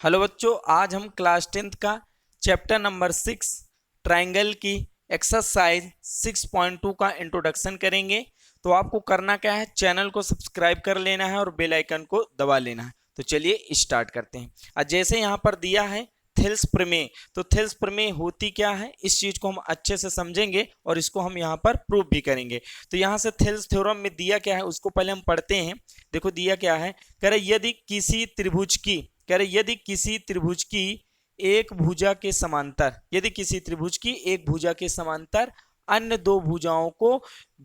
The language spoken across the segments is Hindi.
हेलो बच्चों, आज हम क्लास 10th का चैप्टर नंबर 6 ट्रायंगल की एक्सरसाइज 6.2 का इंट्रोडक्शन करेंगे। तो आपको करना क्या है, चैनल को सब्सक्राइब कर लेना है और बेल आइकन को दबा लेना है। तो चलिए स्टार्ट करते हैं। आज जैसे यहाँ पर दिया है थेल्स प्रमेय, तो थेल्स प्रमेय होती क्या है, इस चीज को हम अच्छे से समझेंगे और इसको हम यहाँ पर प्रूव भी करेंगे। तो यहाँ से थेल्स थ्योरम में दिया क्या है उसको पहले हम पढ़ते हैं। देखो दिया क्या है, कह रहे यदि किसी त्रिभुज की यदि किसी त्रिभुज की एक भुजा के समांतर, यदि किसी त्रिभुज की एक भुजा के समांतर अन्य दो भुजाओं को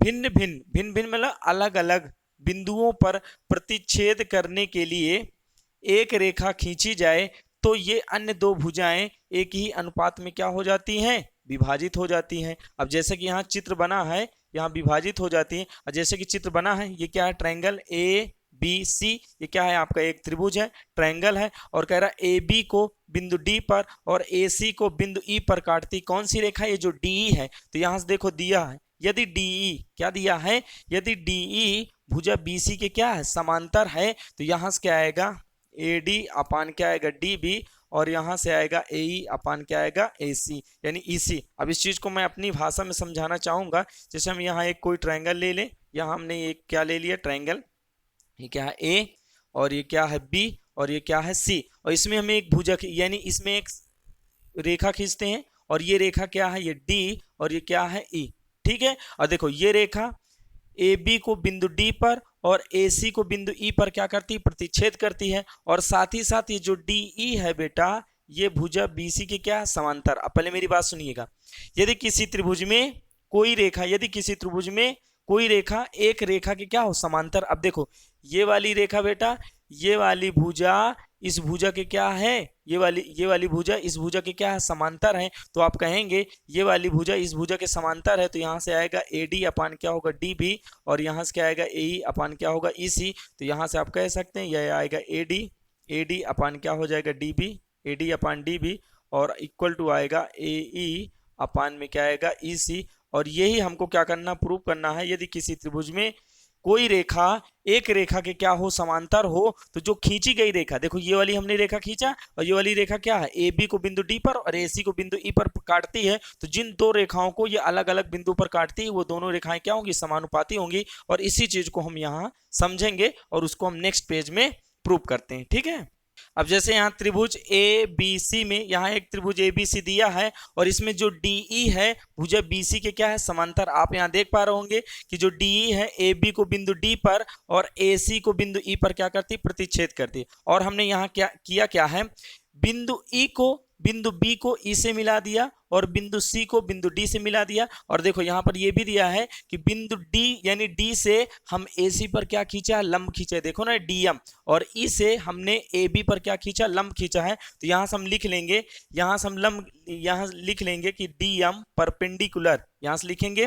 भिन्न भिन्न भिन्न भिन्न मतलब अलग अलग बिंदुओं पर प्रतिच्छेद करने के लिए एक रेखा खींची जाए, तो ये अन्य दो भुजाएं एक ही अनुपात में क्या हो जाती हैं, विभाजित हो जाती हैं। अब जैसे कि यहाँ चित्र बना है, यहाँ विभाजित हो जाती है। और जैसे कि चित्र बना है, ये क्या है, ट्रायंगल ए बी सी, ये क्या है आपका एक त्रिभुज है, ट्रायंगल है। और कह रहा है ए बी को बिंदु डी पर और ए सी को बिंदु ई पर काटती कौन सी रेखा, ये जो डी है। तो यहां से देखो दिया है, यदि डीई क्या दिया है, यदि डीई भुजा बीसी के क्या है, समांतर है, तो यहां से क्या आएगा, ए डी अपान क्या आएगा, डी बी, और यहां से आएगा ए ई अपान क्या आएगा, ए सी यानी ई सी। अब इस चीज को मैं अपनी भाषा में समझाना चाहूंगा। जैसे हम यहाँ एक कोई ट्रायंगल ले लें, यहाँ हमने एक क्या ले लिया ट्रायंगल, ये क्या है ए और ये क्या है बी और ये क्या है सी, और इसमें हमें एक भुजा यानी इसमें एक रेखा खींचते हैं, और ये रेखा क्या है, ये डी और ये क्या है ई। ठीक है, और देखो ये रेखा ए बी को बिंदु डी पर और ए सी को बिंदु ई पर क्या करती है, प्रतिच्छेद करती है। और साथ ही साथ ये जो डी ई है बेटा, ये भुजा बी सी के क्या है, समांतर। अब पहले मेरी बात सुनिएगा, यदि किसी त्रिभुज में कोई रेखा, यदि किसी त्रिभुज में कोई रेखा एक रेखा के क्या हो, समांतर। अब देखो ये वाली रेखा बेटा, ये वाली भुजा इस भुजा के क्या है, ये वाली भुजा इस भुजा के क्या है, समांतर है। तो आप कहेंगे ये वाली भुजा इस भुजा के समांतर है, तो यहाँ से आएगा ए डी अपान क्या होगा, डी बी, और यहाँ से क्या आएगा ए ई अपान क्या होगा, ई सी। तो यहाँ से आप कह सकते हैं यह आएगा ए डी अपान क्या हो जाएगा, D B, A D upon D B, और इक्वल टू आएगा ए ई अपान में क्या आएगा, ई सी। और यही हमको क्या करना, प्रूव करना है। यदि किसी त्रिभुज में कोई रेखा एक रेखा के क्या हो, समांतर हो, तो जो खींची गई रेखा, देखो ये वाली हमने रेखा खींचा और ये वाली रेखा क्या है, ए बी को बिंदु डी पर और ए सी को बिंदु ई पर काटती है। तो जिन दो रेखाओं को ये अलग अलग बिंदु पर काटती है, वो दोनों रेखाएं क्या होंगी, समानुपाती होंगी। और इसी चीज को हम यहाँ समझेंगे और उसको हम नेक्स्ट पेज में प्रूव करते हैं। ठीक है, अब जैसे यहाँ त्रिभुज ए बी सी में, यहाँ एक त्रिभुज ए बी सी दिया है और इसमें जो डी ई है भुजा बी सी के क्या है, समांतर। आप यहाँ देख पा रहे होंगे कि जो डी ई है ए बी को बिंदु डी पर और ए सी को बिंदु ई पर क्या करती, प्रतिच्छेद करती। और हमने यहाँ क्या किया, क्या है, बिंदु ई को बिंदु बी को ई से मिला दिया और बिंदु सी को बिंदु डी से मिला दिया। और देखो यहाँ पर ये भी दिया है कि बिंदु डी यानी डी से हम ए सी पर क्या खींचा, लंब खींचा है, देखो ना डीएम, और ई से हमने ए बी पर क्या खींचा, लंब खींचा है। तो यहाँ से हम लिख लेंगे, यहाँ से हम लंब यहाँ लिख लेंगे कि डीएम परपेंडिकुलर, यहाँ से लिखेंगे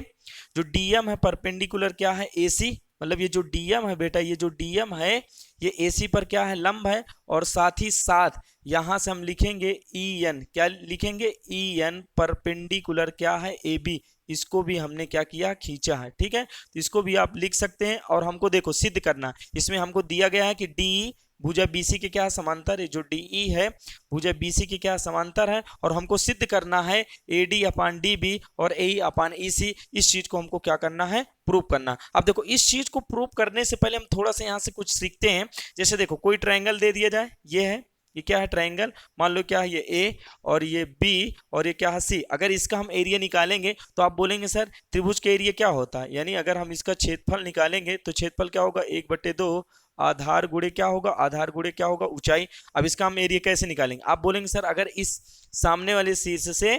जो डीएम है परपेंडिकुलर क्या है, ए सी, मतलब ये जो डीएम है बेटा, ये जो डीएम है ये एसी पर क्या है, लंब है। और साथ ही साथ यहां से हम लिखेंगे ई एन, क्या लिखेंगे, ई एन परपेंडिकुलर क्या है, ए बी, इसको भी हमने क्या किया, खींचा है। ठीक है, तो इसको भी आप लिख सकते हैं। और हमको देखो सिद्ध करना, इसमें हमको दिया गया है कि डी भुजा बीसी के क्या समांतर है, जो डीई है भुजा बीसी के क्या समांतर है, और हमको सिद्ध करना है A D upon D B और ए अपान ई सी। इस चीज को हमको क्या करना है, प्रूव करना। अब देखो इस चीज को प्रूव करने से पहले हम थोड़ा सा यहाँ से कुछ सीखते हैं। जैसे देखो कोई ट्रायंगल दे दिया जाए, ये है, ये क्या है ट्रायंगल, मान लो क्या है, ये ए और ये बी और ये क्या है सी। अगर इसका हम एरिया निकालेंगे तो आप बोलेंगे सर त्रिभुज के एरिया क्या होता है, यानी अगर हम इसका क्षेत्रफल निकालेंगे तो क्षेत्रफल क्या होगा, 1/2 आधार गुणे क्या होगा, आधार गुणे क्या होगा, ऊंचाई। अब इसका हम एरिया कैसे निकालेंगे, आप बोलेंगे सर अगर इस सामने वाले शीर्ष से,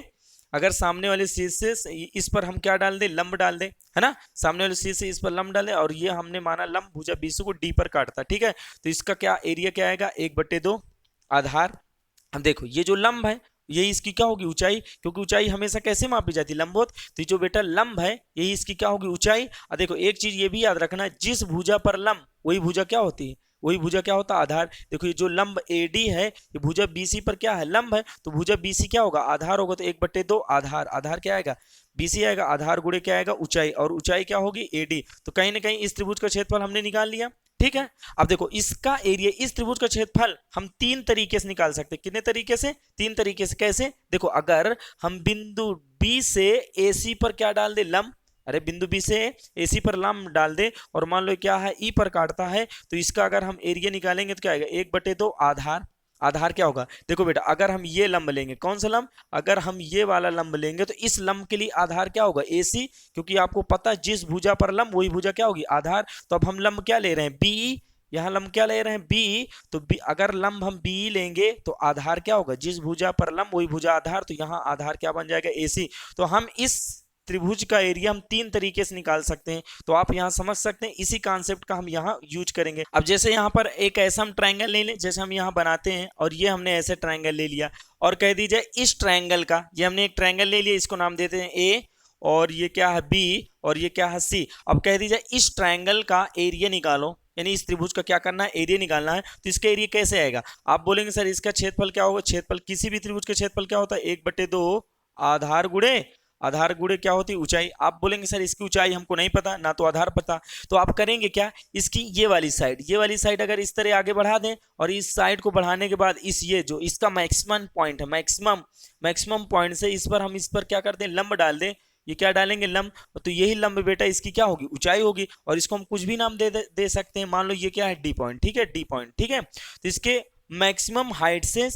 अगर सामने वाले शीर्ष से इस पर हम क्या डाल दें, लंब डाल दें, है ना, सामने वाले शीर्ष से इस पर लंब डालें, और ये हमने माना लंब भुजा बीसी को डी पर काटता। ठीक है, तो इसका क्या एरिया क्या आएगा, 1/2 आधार। अब देखो ये जो लंब है यही इसकी क्या होगी, ऊंचाई, क्योंकि ऊंचाई हमेशा कैसे मापी जाती है, लंबवत। तो जो बेटा लंब है यही इसकी क्या होगी, ऊंचाई। और देखो एक चीज ये भी याद रखना, जिस भुजा पर लंब वही भुजा क्या होती है, वही भुजा क्या होता है, आधार। देखो ये जो लंब एडी है ये भुजा बीसी पर क्या है, लंब है, तो भुजा बीसी क्या होगा, आधार होगा। तो 1/2 आधार, आधार क्या आएगा, बीसी आएगा, आधार गुणे क्या आएगा, ऊंचाई, और ऊंचाई क्या होगी, एडी। तो कहीं ना कहीं इस त्रिभुज का क्षेत्रफल हमने निकाल लिया। ठीक है। अब देखो इसका एरिया, इस त्रिभुज का क्षेत्रफल हम तीन तरीके से निकाल सकते हैं। कितने तरीके से? तीन तरीके से। कैसे? देखो अगर हम बिंदु बी से AC पर क्या डाल दे, लंब, अरे बिंदु बी से AC पर लंब डाल दे और मान लो क्या है, E पर काटता है, तो इसका अगर हम एरिया निकालेंगे तो क्या आएगा, 1/2 आधार। आधार क्या होगा, देखो बेटा अगर हम ये लंब लेंगे, कौन सा लंब, अगर हम ये वाला लंब लेंगे तो इस लंब के लिए आधार क्या होगा, AC, क्योंकि आपको पता है जिस भुजा पर लंब वही भुजा क्या होगी, आधार। तो अब हम लंब क्या ले रहे हैं, BE, यहाँ लंब क्या ले रहे हैं, BE, तो अगर लंब हम BE लेंगे तो आधार क्या होगा, जिस भुजा पर लंब वही भुजा आधार, तो यहाँ आधार क्या बन जाएगा, AC। तो हम इस त्रिभुज का एरिया हम तीन तरीके से निकाल सकते हैं। तो आप यहां समझ सकते हैं, इसी कॉन्सेप्ट का हम यहां यूज करेंगे। अब जैसे यहां पर एक ऐसा हम ट्रायंगल ले लें, जैसे हम यहां बनाते हैं और ये हमने ऐसे ट्रायंगल ले लिया, और कह दीजिए इस ट्रायंगल का, ये हमने एक ट्रायंगल ले लिया, इसको नाम देते हैं A, और ये क्या है B, और ये क्या है C। अब कह दीजिए इस ट्रायंगल का एरिया निकालो, यानी इस त्रिभुज का क्या करना है, एरिया निकालना है। तो इसका एरिया कैसे आएगा, आप बोलेंगे सर इसका क्षेत्रफल क्या होगा, क्षेत्रफल किसी भी त्रिभुज का क्षेत्रफल क्या होता है, 1/2 आधार गुणे, आधार गुणे क्या होती है, ऊंचाई। आप बोलेंगे सर इसकी ऊंचाई हमको नहीं पता, ना तो आधार पता, तो आप करेंगे क्या, इसकी ये वाली साइड अगर इस तरह आगे बढ़ा दें, और इस साइड को बढ़ाने के बाद इस ये जो इसका मैक्सिमम पॉइंट है, मैक्सिमम पॉइंट से इस पर हम इस पर क्या करते हैं, लंब डाल दें। ये क्या डालेंगे, लंब, तो यही लंब बेटा इसकी क्या होगी, ऊंचाई होगी। और इसको हम कुछ भी नाम दे सकते हैं, मान लो ये क्या है, D पॉइंट, ठीक है, D पॉइंट, ठीक है। तो इसके मैक्सिमम हाइट से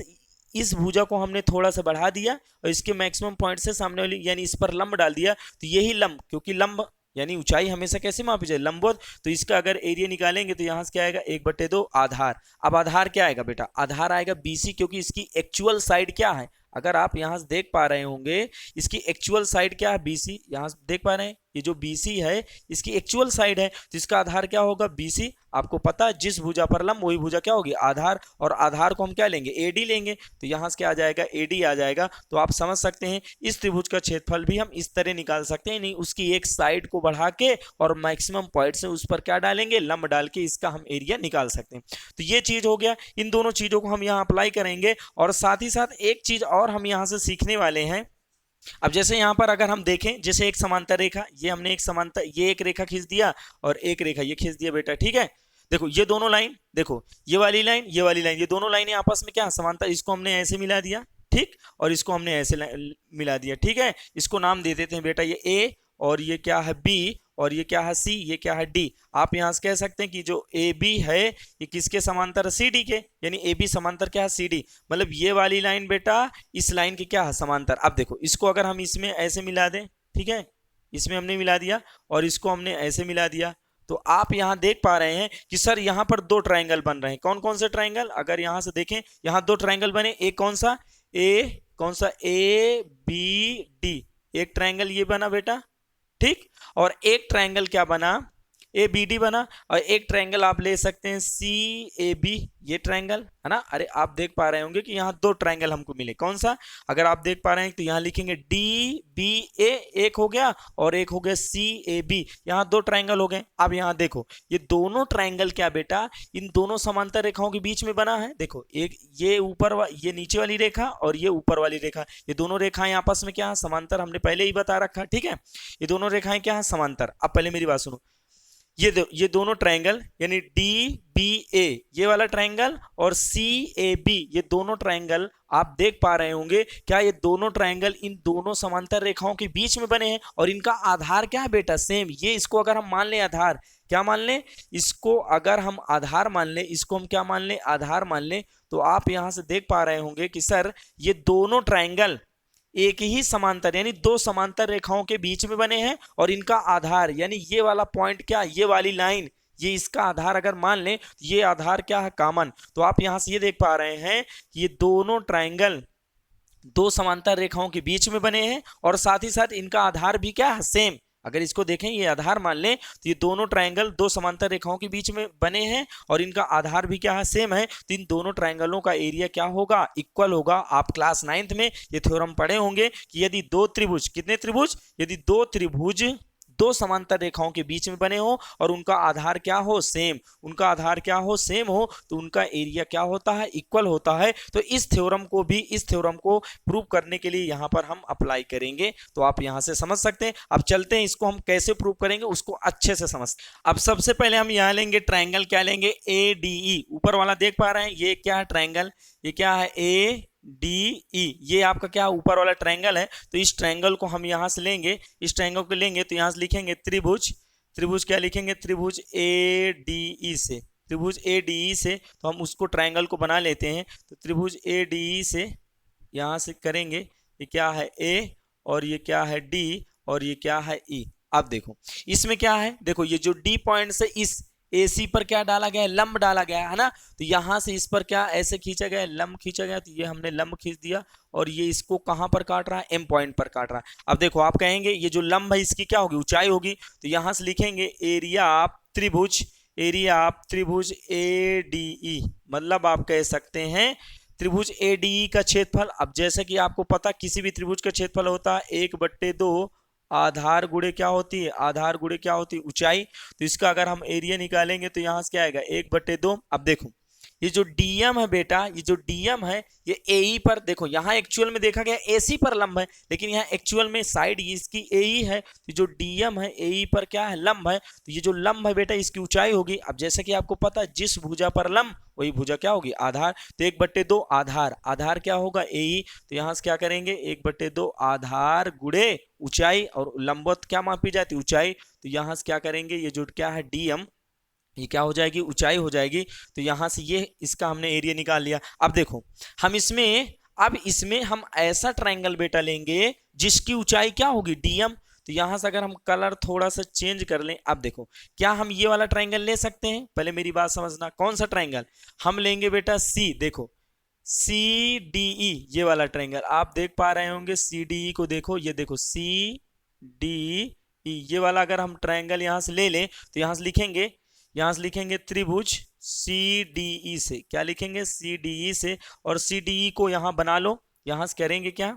इस भुजा को हमने थोड़ा सा बढ़ा दिया और इसके मैक्सिमम पॉइंट से सामने वाली यानी इस पर लंब डाल दिया, तो यही लंब, क्योंकि लंब यानी ऊंचाई हमेशा कैसे मापी जाए, लंबवत, तो इसका अगर एरिया निकालेंगे तो यहाँ से क्या आएगा, 1/2 आधार। अब आधार क्या आएगा बेटा, आधार आएगा BC, क्योंकि इसकी एक्चुअल साइड क्या है, अगर आप यहाँ से देख पा रहे होंगे इसकी एक्चुअल साइड क्या है, BC, यहाँ से देख पा रहे हैं ये जो BC है इसकी एक्चुअल साइड है, तो इसका आधार क्या होगा, BC। आपको पता है जिस भुजा पर लंब वही भुजा क्या होगी, आधार, और आधार को हम क्या लेंगे, AD लेंगे, तो यहाँ से क्या आ जाएगा, AD आ जाएगा। तो आप समझ सकते हैं इस त्रिभुज का क्षेत्रफल भी हम इस तरह निकाल सकते हैं, नहीं उसकी एक साइड को बढ़ा के और मैक्सिमम पॉइंट से उस पर क्या डालेंगे, लंब डाल के इसका हम एरिया निकाल सकते हैं। तो ये चीज हो गया, इन दोनों चीजों को हम यहाँ अप्लाई करेंगे, और साथ ही साथ एक चीज और हम यहाँ से सीखने वाले हैं। अब जैसे यहाँ पर अगर हम देखें, जैसे एक समांतर रेखा, ये हमने एक समांतर, ये एक रेखा खींच दिया और एक रेखा ये खींच दिया बेटा, ठीक है। देखो ये दोनों लाइन, देखो ये वाली लाइन, ये वाली लाइन, ये दोनों लाइनें आपस में क्या समांतर, इसको हमने ऐसे मिला दिया, ठीक, और इसको हमने ऐसे मिला दिया, ठीक है। इसको नाम दे देते हैं बेटा ये A, और ये क्या है B, और ये क्या है C, ये क्या है D। आप यहां से कह सकते हैं कि जो AB है ये किसके समांतर है, CD के, यानी AB समांतर क्या है, CD, मतलब ये वाली लाइन बेटा इस लाइन के क्या है, समांतर। अब देखो इसको अगर हम इसमें ऐसे मिला दें, ठीक है, इसमें हमने मिला दिया और इसको हमने ऐसे मिला दिया, तो आप यहां देख पा रहे हैं कि सर यहां पर दो ट्रायंगल बन रहे हैं। कौन कौन से ट्रायंगल, अगर यहां से देखें यहां दो ट्रायंगल बने, एक कौन सा, कौन सा ABD, एक ट्रायंगल ये बना बेटा, ठीक, और एक ट्रायंगल क्या बना, ABD बना, और एक ट्रायंगल आप ले सकते हैं CAB, ये ट्रायंगल है ना। अरे आप देख पा रहे होंगे कि यहाँ दो ट्रायंगल हमको मिले, कौन सा, अगर आप देख पा रहे हैं तो यहाँ लिखेंगे DBA एक हो गया और एक हो गया CAB, यहाँ दो ट्रायंगल हो गए। अब यहाँ देखो ये दोनों ट्रायंगल क्या बेटा, इन दोनों समांतर रेखाओं के बीच में बना है। देखो एक ये ये नीचे वाली रेखा और ये ऊपर वाली रेखा, ये दोनों रेखाएं आपस में क्या है, समांतर, हमने पहले ही बता रखा, ठीक है। ये दोनों रेखाएं क्या है, समांतर। अब पहले मेरी बात सुनो, ये दोनों ट्रायंगल यानी DBA ये वाला ट्रायंगल और CAB ये दोनों ट्रायंगल आप देख पा रहे होंगे, क्या ये दोनों ट्रायंगल इन दोनों समांतर रेखाओं के बीच में बने हैं, और इनका आधार क्या है बेटा, सेम। ये इसको अगर हम मान लें आधार, क्या मान लें, इसको अगर हम आधार मान लें, इसको हम क्या मान लें, आधार मान लें, तो आप यहां से देख पा रहे होंगे कि सर ये दोनों ट्रायंगल एक ही समांतर यानी दो समांतर रेखाओं के बीच में बने हैं, और इनका आधार यानी ये वाला पॉइंट क्या, ये वाली लाइन, ये इसका आधार अगर मान लें तो ये आधार क्या है, कॉमन। तो आप यहां से ये देख पा रहे हैं कि ये दोनों ट्रायंगल दो समांतर रेखाओं के बीच में बने हैं, और साथ ही साथ इनका आधार भी क्या है, सेम। अगर इसको देखें ये आधार मान लें तो ये दोनों ट्रायंगल दो समांतर रेखाओं के बीच में बने हैं और इनका आधार भी क्या है, सेम है। तो इन दोनों ट्रायंगलों का एरिया क्या होगा, इक्वल होगा। आप क्लास 9th में ये थ्योरम पढ़े होंगे कि यदि दो त्रिभुज, कितने त्रिभुज, यदि दो त्रिभुज दो समांतर रेखाओं के बीच में बने हो और उनका आधार क्या हो, सेम, उनका आधार क्या हो, सेम हो, तो उनका एरिया क्या होता है, इक्वल होता है। तो इस थ्योरम को भी, इस थ्योरम को प्रूव करने के लिए यहां पर हम अप्लाई करेंगे। तो आप यहां से समझ सकते हैं। अब चलते हैं इसको हम कैसे प्रूव करेंगे उसको अच्छे से समझते हैं। अब सबसे पहले हम यहां लेंगे ट्राइंगल, क्या लेंगे, ए डी ई। ऊपर वाला देख पा रहे हैं, ये क्या है ट्राइंगल, ये क्या है, ए डी ई, ये आपका क्या ऊपर वाला ट्रायंगल है। तो इस ट्रायंगल को हम यहां से लेंगे, इस ट्रायंगल को लेंगे तो यहां से लिखेंगे त्रिभुज, त्रिभुज क्या लिखेंगे, त्रिभुज ए डी ई से, त्रिभुज ए डी ई से। तो हम उसको ट्रायंगल को बना लेते हैं। तो त्रिभुज ए डी ई से यहां से करेंगे, ये क्या है ए, और ये क्या है डी, और ये क्या है ई। अब देखो इसमें क्या है, देखो ये जो डी पॉइंट से इस AC पर क्या डाला गया है, लंब डाला गया है ना। तो यहां से इस पर क्या ऐसे खींचा गया है, लंब खींचा गया। तो ये हमने लंब खींच दिया और ये इसको कहां पर काट रहा है, M पॉइंट पर काट रहा है। अब देखो आप कहेंगे ये जो लंब है इसकी क्या होगी, ऊंचाई होगी। तो यहां से लिखेंगे एरिया ऑफ त्रिभुज, एरिया ऑफ त्रिभुज ADE, मतलब आप कह सकते हैं त्रिभुज ADE का क्षेत्रफल। अब जैसे कि आपको पता किसी भी त्रिभुज का क्षेत्रफल होता है 1/2 आधार गुणे क्या होती है, आधार गुणे क्या होती है, ऊंचाई। तो इसका अगर हम एरिया निकालेंगे तो यहां से क्या आएगा, 1/2। अब देखो ये जो डीएम है बेटा, ये जो डीएम है ये एई पर, देखो यहाँ एक्चुअल में देखा गया एसी पर लंब है, लेकिन यहाँ एक्चुअल में साइड इसकी एई है। तो जो डीएम है एई पर क्या है, लंब है। तो ये जो लंब है बेटा इसकी ऊंचाई होगी। अब जैसे कि आपको पता है जिस भुजा पर लंब वही भुजा क्या होगी, आधार। तो 1/2 आधार, आधार क्या होगा, एई। तो यहाँ से क्या करेंगे, 1/2 आधार गुणे ऊंचाई, और लंबवत क्या मापी जाती है, ऊंचाई। तो यहाँ से क्या करेंगे, ये जो क्या है डीएम, ये क्या हो जाएगी, ऊंचाई हो जाएगी। तो यहां से ये इसका हमने एरिया निकाल लिया। अब देखो हम इसमें, अब इसमें हम ऐसा ट्रायंगल बेटा लेंगे जिसकी ऊंचाई क्या होगी, डीएम। तो यहां से अगर हम कलर थोड़ा सा चेंज कर लें, अब देखो क्या हम ये वाला ट्रायंगल ले सकते हैं, पहले मेरी बात समझना, कौन सा ट्रायंगल हम लेंगे बेटा, सी, देखो CDE, ये वाला ट्रायंगल आप देख पा रहे होंगे, CDE को देखो, ये देखो CDE, ये वाला अगर हम ट्रायंगल यहां से ले लें तो यहां से लिखेंगे, यहां से लिखेंगे त्रिभुज CDE से, क्या लिखेंगे, CDE से। और CDE को यहां बना लो, यहां से करेंगे क्या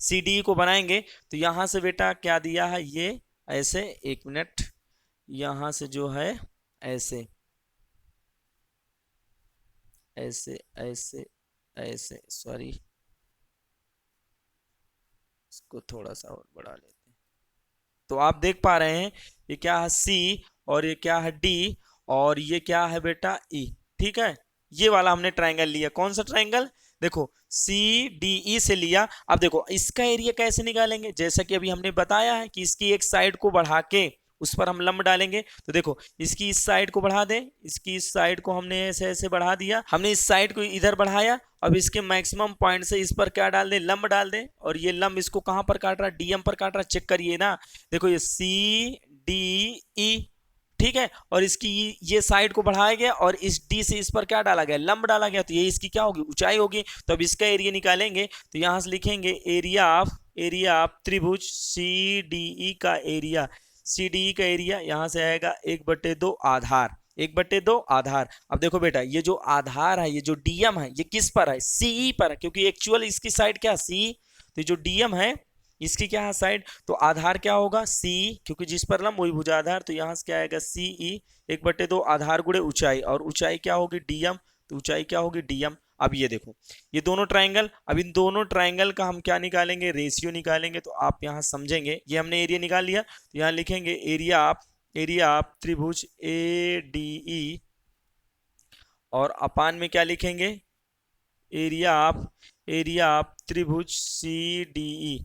CDE को बनाएंगे तो यहां से बेटा क्या दिया है, ये ऐसे, एक मिनट, यहां से जो है ऐसे ऐसे ऐसे ऐसे, सॉरी इसको थोड़ा सा और बढ़ा लेते हैं। तो आप देख पा रहे हैं ये क्या है C, और ये क्या है D, और ये क्या है बेटा E। ठीक है, ये वाला हमने ट्रायंगल लिया, कौन सा ट्रायंगल, देखो CDE से लिया। अब देखो इसका एरिया कैसे निकालेंगे, जैसा कि अभी हमने बताया है कि इसकी एक साइड को बढ़ा के उस पर हम लंब डालेंगे। तो देखो इसकी इस साइड को बढ़ा दें, इसकी इस साइड को हमने ऐसे ऐसे बढ़ा दिया, हमने इस साइड को इधर बढ़ाया। अब इसके मैक्सिमम पॉइंट से इस पर क्या डाल दें, लंब डाल दें। और ये लंब इसको कहां पर काट रहा है, डीएम पर काट रहा है, चेक करिए ना। देखो ये CDE, ठीक है, और इसकी ये साइड को बढ़ाया गया और इस डी से इस पर क्या डाला गया, लंब डाला गया। तो ये इसकी क्या होगी, ऊंचाई होगी। तो अब इसका एरिया निकालेंगे तो यहां से लिखेंगे एरिया ऑफ त्रिभुज CDE का एरिया, CDE का एरिया यहां से आएगा 1/2 आधार, 1/2 आधार। अब देखो बेटा ये जो आधार है, ये जो डीएम है, ये किस पर है, CE पर, क्योंकि एक्चुअल इसकी साइड क्या C। तो जो डीएम है इसकी क्या है साइड, तो आधार क्या होगा C, क्योंकि जिस पर लंब वही भुजा आधार। तो यहां से क्या आएगा CE, 1/2 आधार गुणे ऊंचाई, और ऊंचाई क्या होगी डीएम। तो ऊंचाई क्या होगी डीएम। अब ये देखो ये दोनों ट्रायंगल, अब इन दोनों ट्रायंगल का हम क्या निकालेंगे, रेशियो निकालेंगे। तो आप यहाँ समझेंगे, ये हमने एरिया निकाल लिया। तो यहाँ लिखेंगे एरिया ऑफ त्रिभुज ADE, और अपान में क्या लिखेंगे, एरिया ऑफ त्रिभुज CDE।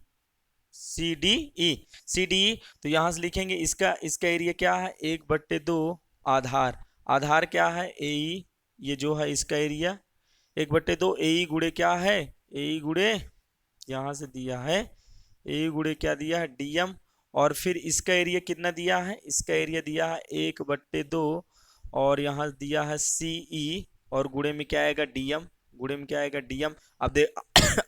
तो यहां से लिखेंगे इसका एरिया क्या है, 1/2 आधार, आधार क्या है AE, ये जो है इसका एरिया 1/2 AE गुणे क्या है, AE गुणे यहां से दिया है AE गुणे क्या दिया है डीएम। और फिर इसका एरिया कितना दिया है, इसका एरिया दिया है 1/2, और यहाँ दिया है CE, और गुणे में क्या आएगा डीएम, गुणे में क्या आएगा डीएम। अब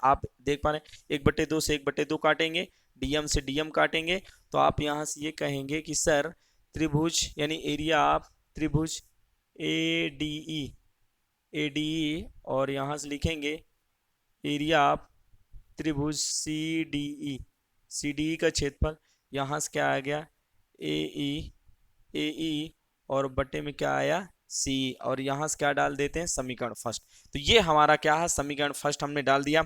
आप देख पा रहे हैं 1/2 से 1/2 काटेंगे, डीएम से डीएम काटेंगे। तो आप यहाँ से ये कहेंगे कि सर त्रिभुज यानी एरिया ऑफ त्रिभुज ADE, और यहाँ से लिखेंगे एरिया ऑफ त्रिभुज CDE का क्षेत्रफल, यहाँ से क्या आ गया ए ई और बटे में क्या आया सी, और यहाँ से क्या डाल देते हैं समीकरण फर्स्ट। तो ये हमारा क्या है समीकरण फर्स्ट हमने डाल दिया।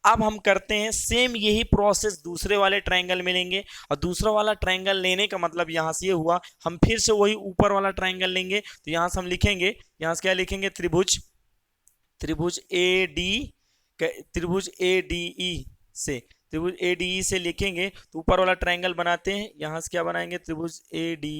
अब हम करते हैं सेम यही प्रोसेस दूसरे वाले ट्रायंगल में लेंगे, और दूसरा वाला ट्रायंगल लेने का मतलब यहाँ से ये हुआ हम फिर से वही ऊपर वाला ट्रायंगल लेंगे। तो यहाँ से हम लिखेंगे, यहाँ से क्या लिखेंगे त्रिभुज त्रिभुज ए डी त्रिभुज ए डी ई से त्रिभुज ए डी ई से लिखेंगे तो ऊपर वाला ट्रायंगल बनाते हैं। यहाँ से क्या बनाएंगे त्रिभुज ए डी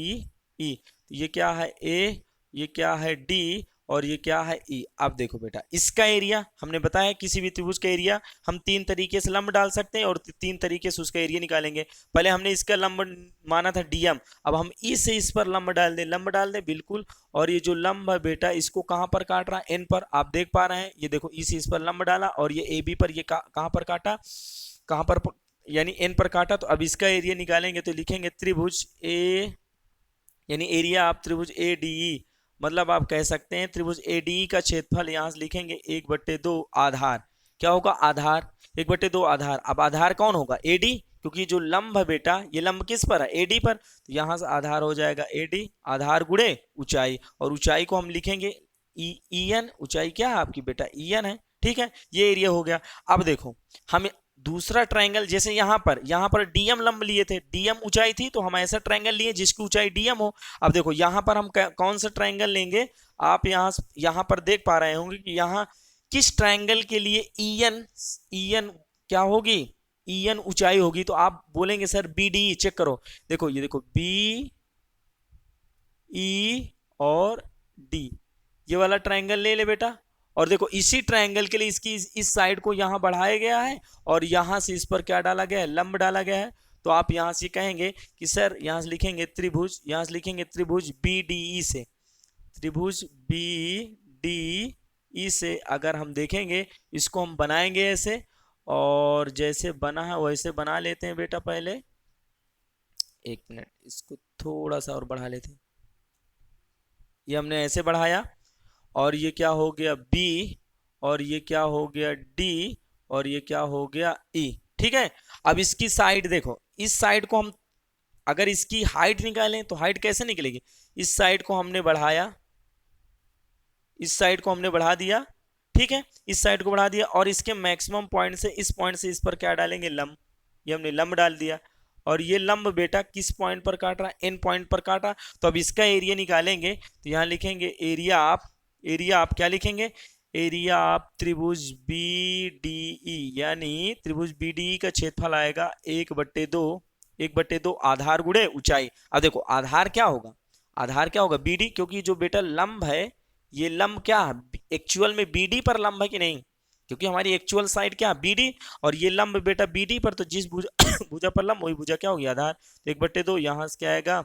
ई, तो ये क्या है ए, ये क्या है डी, और ये क्या है ई। अब देखो बेटा इसका एरिया हमने बताया किसी भी त्रिभुज का एरिया हम तीन तरीके से लंब डाल सकते हैं और तीन तरीके से उसका एरिया निकालेंगे। पहले हमने इसका लंब माना था डीएम, अब हम ई से इस पर लंब डाल दें, लंब डाल दें बिल्कुल। और ये जो लंब है बेटा इसको कहाँ पर काट रहा है एन पर, आप देख पा रहे हैं ये देखो ई से इस पर लंब डाला और ये ए बी पर ये कहाँ पर काटा, कहाँ पर यानी एन पर काटा। तो अब इसका एरिया निकालेंगे तो लिखेंगे त्रिभुज ए यानी एरिया आप त्रिभुज ए डी ई, मतलब आप कह सकते हैं त्रिभुज ए डी ई का क्षेत्रफल यहाँ से लिखेंगे 1/2 आधार, क्या होगा आधार 1/2 आधार। अब आधार कौन होगा ए डी, क्योंकि जो लंब है बेटा ये लंब किस पर है ए डी पर, तो यहाँ से आधार हो जाएगा ए डी, आधार गुणे ऊंचाई, और ऊंचाई को हम लिखेंगे ई एन, ऊंचाई क्या है आपकी बेटा ई एन है, ठीक है ये एरिया हो गया। अब देखो हम दूसरा ट्रायंगल जैसे यहाँ पर डीएम लंब लिए थे, डीएम ऊंचाई थी तो हम ऐसा ट्रायंगल लिए जिसकी ऊंचाई डीएम हो। अब देखो यहाँ पर हम कौन सा ट्रायंगल लेंगे, आप यहाँ पर देख पा रहे होंगे कि यहाँ किस ट्रायंगल के लिए ई एन क्या होगी, ई एन ऊंचाई होगी। तो आप बोलेंगे सर बी डी, चेक करो देखो ये देखो बी ई और डी, ये वाला ट्रायंगल ले ले बेटा। और देखो इसी ट्रायंगल के लिए इसकी इस साइड को यहां बढ़ाया गया है और यहां से इस पर क्या डाला गया है लंब डाला गया है। तो आप यहां से कहेंगे कि सर यहां से लिखेंगे त्रिभुज, यहां से लिखेंगे त्रिभुज बी डी ई से, त्रिभुज बी डी ई से अगर हम देखेंगे इसको हम बनाएंगे ऐसे, और जैसे बना है वैसे बना लेते हैं बेटा। पहले एक मिनट इसको थोड़ा सा और बढ़ा लेते हैं, ये हमने ऐसे बढ़ाया और ये क्या हो गया बी, और ये क्या हो गया डी, और ये क्या हो गया ई, ठीक है। अब इसकी साइड देखो, इस साइड को हम अगर इसकी हाइट निकालें तो हाइट कैसे निकलेगी, इस साइड को हमने बढ़ाया, इस साइड को हमने बढ़ा दिया, ठीक है इस साइड को बढ़ा दिया, और इसके मैक्सिमम पॉइंट से इस पर क्या डालेंगे लंब, ये हमने लंब डाल दिया। और ये लंब बेटा किस पॉइंट पर काट रहा है एन पॉइंट पर काट रहा। तो अब इसका एरिया निकालेंगे तो यहाँ लिखेंगे एरिया आप क्या लिखेंगे, एरिया आप त्रिभुज बी डी ई, यानी त्रिभुज बी डी ई का क्षेत्रफल आएगा 1/2 आधार गुणे ऊंचाई। अब देखो आधार क्या होगा बी डी, क्योंकि जो बेटा लंब है ये लंब क्या है एक्चुअल में बी डी पर लंब है कि नहीं, क्योंकि हमारी एक्चुअल साइड क्या बी डी, और ये लंब बेटा बी डी पर, तो जिस भुजा पर लंब वही भुजा क्या होगी आधार। तो 1/2 यहाँ से क्या आएगा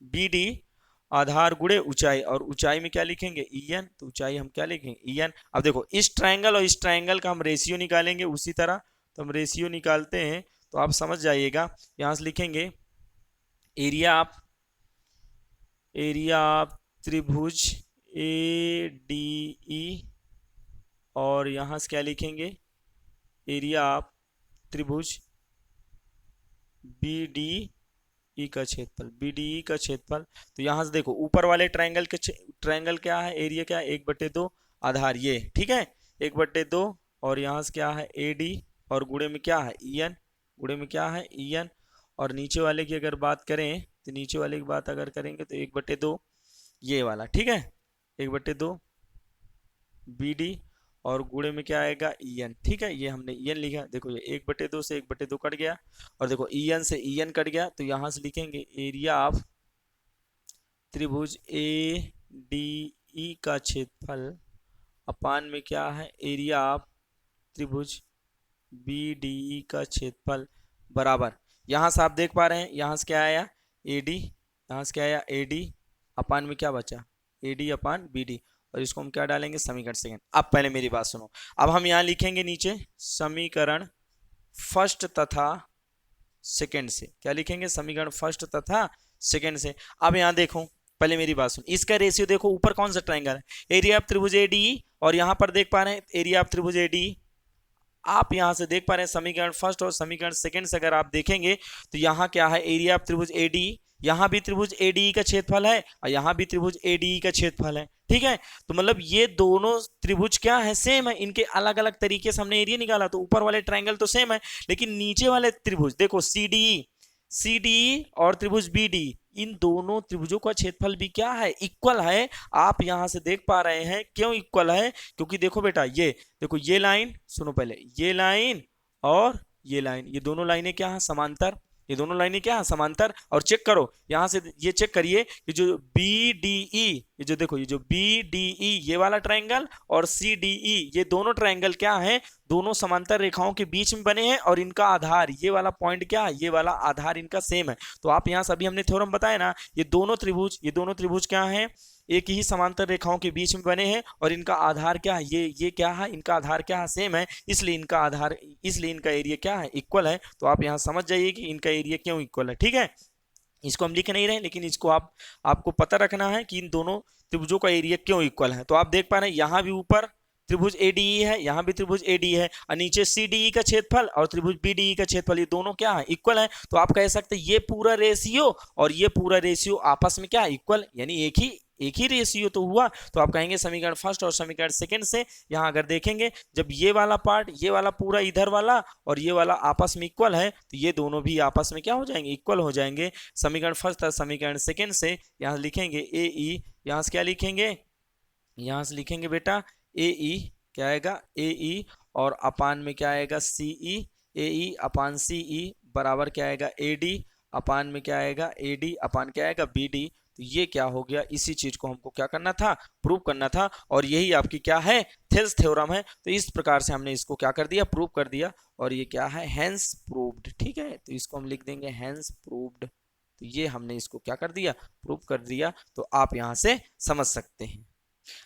बी डी आधार गुणे ऊंचाई, और ऊंचाई में क्या लिखेंगे ई एन, तो ऊंचाई हम क्या लिखेंगे ई एन। अब देखो इस ट्रायंगल और इस ट्रायंगल का हम रेशियो निकालेंगे उसी तरह, तो हम रेशियो निकालते हैं तो आप समझ जाइएगा। यहाँ से लिखेंगे एरिया आप त्रिभुज ए डी ई, और यहाँ से क्या लिखेंगे एरिया आप त्रिभुज बी डी ई का क्षेत्रफल, बी डी ई का क्षेत्रफल। तो यहाँ से देखो ऊपर वाले ट्रायंगल क्या है एरिया क्या है 1/2 आधार ये, ठीक है 1/2, और यहाँ से क्या है ए डी, और गुणे में क्या है ई एन, गुणे में क्या है ई एन। और नीचे वाले की अगर बात करें तो नीचे वाले की बात अगर करेंगे तो 1/2 ये वाला, ठीक है 1/2 बी डी, और गुणे में क्या आएगा ई एन, ठीक है ये हमने ई एन लिखा। देखो ये 1/2 से 1/2 कट गया, और देखो ई एन से ई एन कट गया, तो यहाँ से लिखेंगे एरिया ऑफ त्रिभुज ए डी ई का क्षेत्रफल अपान में क्या है एरिया ऑफ त्रिभुज बी डी ई का क्षेत्रफल बराबर। यहाँ से आप देख पा रहे हैं यहाँ से क्या आया ए डी, यहाँ से क्या आया ए डी, अपान में क्या बचा A D upon B D, और इसको हम क्या डालेंगे समीकरण सेकंड। अब पहले मेरी बात सुनो, अब हम यहाँ लिखेंगे नीचे समीकरण फर्स्ट तथा सेकंड से, क्या लिखेंगे समीकरण फर्स्ट तथा सेकंड से। अब यहाँ देखो पहले मेरी बात सुनो, इसका रेशियो देखो ऊपर कौन सा ट्रायंगल है एरिया ऑफ त्रिभुज ए डी, और यहाँ पर देख पा रहे हैं एरिया ऑफ त्रिभुज ए डी, आप यहां से देख पा रहे हैं समीकरण फर्स्ट और समीकरण सेकंड से अगर आप देखेंगे तो यहाँ क्या है, एरिया ऑफ त्रिभुज एडी, यहाँ भी त्रिभुज एडीई का क्षेत्रफल है और यहाँ भी त्रिभुज एडीई का क्षेत्रफल है। ठीक है, तो मतलब ये दोनों त्रिभुज क्या है, सेम है, इनके अलग अलग तरीके से हमने एरिया निकाला। तो ऊपर वाले ट्रायंगल तो सेम है, लेकिन नीचे वाले त्रिभुज देखो सीडीई और त्रिभुज बीडी, इन दोनों त्रिभुजों का क्षेत्रफल भी क्या है, इक्वल है। आप यहां से देख पा रहे हैं क्यों इक्वल है, क्योंकि देखो बेटा ये देखो, ये लाइन सुनो पहले, ये लाइन और ये लाइन, ये दोनों लाइनें क्या है, समांतर। ये दोनों लाइनें क्या है, समांतर। और चेक करो यहां से, ये चेक करिए कि जो बी डी ई, ये जो देखो, ये जो बी डी ई ये वाला ट्रायंगल और सी डी ई ये दोनों ट्रायंगल क्या है, दोनों समांतर रेखाओं के बीच में बने हैं और इनका आधार, ये वाला पॉइंट क्या है, ये वाला आधार इनका सेम है। तो आप यहां से अभी हमने थ्योरम बताया ना, ये दोनों त्रिभुज क्या है, एक ही समांतर रेखाओं के बीच में बने हैं और इनका आधार क्या है, ये क्या है, इनका आधार क्या है, सेम है, इसलिए इनका आधार, इसलिए इनका एरिया क्या है, इक्वल है। तो आप यहां समझ जाइए कि इनका एरिया क्यों इक्वल है। ठीक है, इसको हम लिख नहीं रहे, लेकिन इसको आपको पता रखना है कि इन दोनों त्रिभुजों का एरिया क्यों इक्वल है। तो आप देख पा रहे हैं यहाँ भी ऊपर त्रिभुज एडीई है, यहाँ भी त्रिभुज एडीई है और नीचे सीडीई का क्षेत्रफल और त्रिभुज बीडीई का क्षेत्रफल, ये दोनों क्या है, इक्वल है। तो आप कह सकते हैं ये पूरा रेशियो और ये पूरा रेशियो आपस में क्या है, इक्वल, यानी एक ही रेशियो तो हुआ। तो आप कहेंगे समीकरण फर्स्ट और समीकरण सेकंड से, यहाँ अगर देखेंगे जब ये वाला पार्ट, ये वाला पूरा इधर वाला और ये वाला आपस में इक्वल है, तो ये दोनों भी आपस में क्या हो जाएंगे, इक्वल हो जाएंगे। समीकरण फर्स्ट और समीकरण सेकंड से यहाँ लिखेंगे ए ई, यहाँ से क्या लिखेंगे, यहाँ से लिखेंगे बेटा ए ई, क्या आएगा ए ई, और अपान में क्या आएगा सी ई, ए ई अपान सी ई बराबर क्या आएगा ए डी, अपान में क्या आएगा ए डी, अपान क्या आएगा बी डी। तो ये क्या हो गया, इसी चीज को हमको क्या करना था, प्रूव करना था, और यही आपकी क्या है, थेल्स थ्योरम है। तो इस प्रकार से हमने इसको क्या कर दिया, प्रूव कर दिया, और ये क्या है, हेंस प्रूव्ड। ठीक है, तो इसको हम लिख देंगे हेंस प्रूव्ड। तो ये हमने इसको क्या कर दिया, प्रूव कर दिया। तो आप यहां से समझ सकते हैं।